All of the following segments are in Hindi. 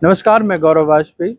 नमस्कार, मैं गौरव वाजपेयी।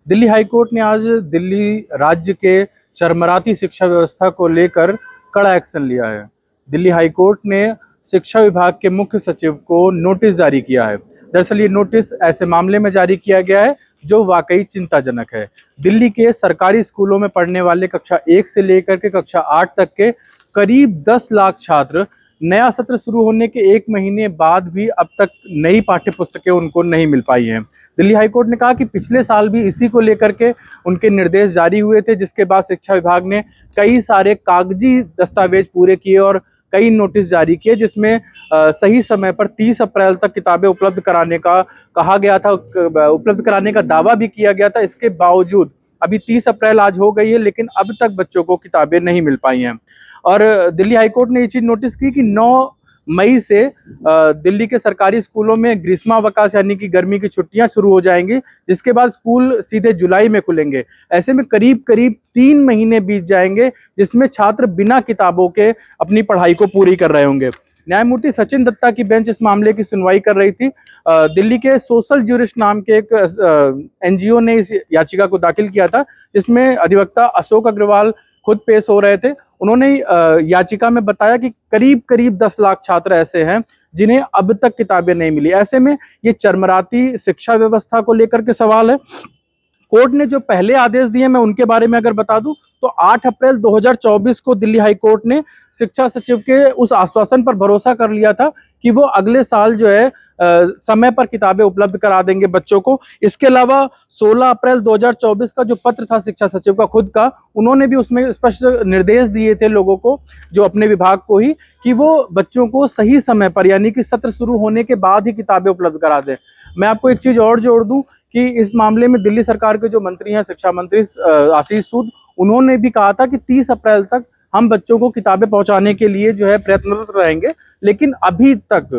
दिल्ली हाई कोर्ट ने आज दिल्ली राज्य के चरमराती शिक्षा व्यवस्था को लेकर कड़ा एक्शन लिया है। दिल्ली हाई कोर्ट ने शिक्षा विभाग के मुख्य सचिव को नोटिस जारी किया है। दरअसल ये नोटिस ऐसे मामले में जारी किया गया है जो वाकई चिंताजनक है। दिल्ली के सरकारी स्कूलों में पढ़ने वाले कक्षा 1 से लेकर के कक्षा 8 तक के करीब 10 लाख छात्र नया सत्र शुरू होने के 1 महीने बाद भी अब तक नई पाठ्य पुस्तकें उनको नहीं मिल पाई हैं। दिल्ली हाईकोर्ट ने कहा कि पिछले साल भी इसी को लेकर के उनके निर्देश जारी हुए थे, जिसके बाद शिक्षा विभाग ने कई सारे कागजी दस्तावेज पूरे किए और कई नोटिस जारी किए, जिसमें सही समय पर 30 अप्रैल तक किताबें उपलब्ध कराने का कहा गया था, उपलब्ध कराने का दावा भी किया गया था। इसके बावजूद अभी 30 अप्रैल आज हो गई है, लेकिन अब तक बच्चों को किताबें नहीं मिल पाई हैं। और दिल्ली हाईकोर्ट ने ये चीज नोटिस की कि 9 मई से दिल्ली के सरकारी स्कूलों में ग्रीष्मावकाश यानी कि गर्मी की छुट्टियां शुरू हो जाएंगी, जिसके बाद स्कूल सीधे जुलाई में खुलेंगे। ऐसे में करीब करीब 3 महीने बीत जाएंगे, जिसमें छात्र बिना किताबों के अपनी पढ़ाई को पूरी कर रहे होंगे। न्यायमूर्ति सचिन दत्ता की बेंच इस मामले की सुनवाई कर रही थी। दिल्ली के सोशल ज्यूरिस्ट नाम के एक एनजीओ ने इस याचिका को दाखिल किया था, जिसमें अधिवक्ता अशोक अग्रवाल खुद पेश हो रहे थे। उन्होंने याचिका में बताया कि करीब करीब 10 लाख छात्र ऐसे हैं जिन्हें अब तक किताबें नहीं मिली। ऐसे में ये चरमराती शिक्षा व्यवस्था को लेकर के सवाल है। कोर्ट ने जो पहले आदेश दिए, मैं उनके बारे में अगर बता दूं तो 8 अप्रैल 2024 को दिल्ली हाई कोर्ट ने शिक्षा सचिव के उस आश्वासन पर भरोसा कर लिया था कि वो अगले साल जो है समय पर किताबें उपलब्ध करा देंगे बच्चों को। इसके अलावा 16 अप्रैल 2024 का जो पत्र था शिक्षा सचिव का खुद का, उन्होंने भी उसमें स्पष्ट निर्देश दिए थे लोगों को, जो अपने विभाग को ही, कि वो बच्चों को सही समय पर यानी कि सत्र शुरू होने के बाद ही किताबें उपलब्ध करा दें। मैं आपको एक चीज और जोड़ दूं कि इस मामले में दिल्ली सरकार के जो मंत्री हैं, शिक्षा मंत्री आशीष सूद, उन्होंने भी कहा था कि 30 अप्रैल तक हम बच्चों को किताबें पहुंचाने के लिए जो है प्रयत्नरत रहेंगे। लेकिन अभी तक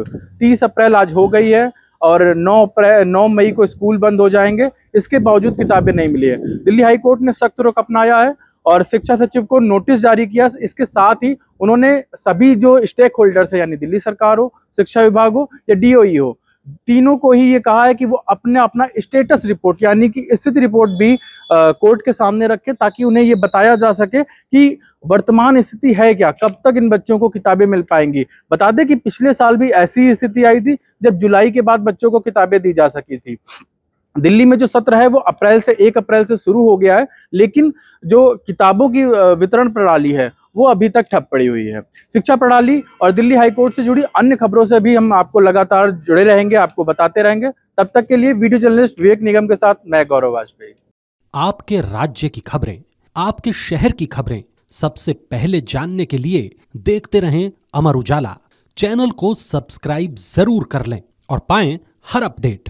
30 अप्रैल आज हो गई है और 9 मई को स्कूल बंद हो जाएंगे, इसके बावजूद किताबें नहीं मिली है। दिल्ली हाई कोर्ट ने सख्त रुख अपनाया है और शिक्षा सचिव को नोटिस जारी किया। इसके साथ ही उन्होंने सभी जो स्टेक होल्डर्स है, यानी दिल्ली सरकार हो, शिक्षा विभाग हो या डीओई हो, तीनों को ही ये कहा है कि वो अपना स्टेटस रिपोर्ट यानी कि स्थिति रिपोर्ट भी कोर्ट के सामने रखें, ताकि उन्हें ये बताया जा सके कि वर्तमान स्थिति है क्या, कब तक इन बच्चों को किताबें मिल पाएंगी। बता दें कि पिछले साल भी ऐसी स्थिति आई थी जब जुलाई के बाद बच्चों को किताबें दी जा सकी थी। दिल्ली में जो सत्र है वो 1 अप्रैल से शुरू हो गया है, लेकिन जो किताबों की वितरण प्रणाली है वो अभी तक ठप पड़ी हुई है। शिक्षा प्रणाली और दिल्ली हाईकोर्ट से जुड़ी अन्य खबरों से भी हम आपको लगातार जुड़े रहेंगे, आपको बताते रहेंगे। तब तक के लिए वीडियो जर्नलिस्ट विवेक निगम के साथ मैं गौरव वाजपेयी। आपके राज्य की खबरें, आपके शहर की खबरें सबसे पहले जानने के लिए देखते रहें अमर उजाला। चैनल को सब्सक्राइब जरूर कर लें और पाएं हर अपडेट।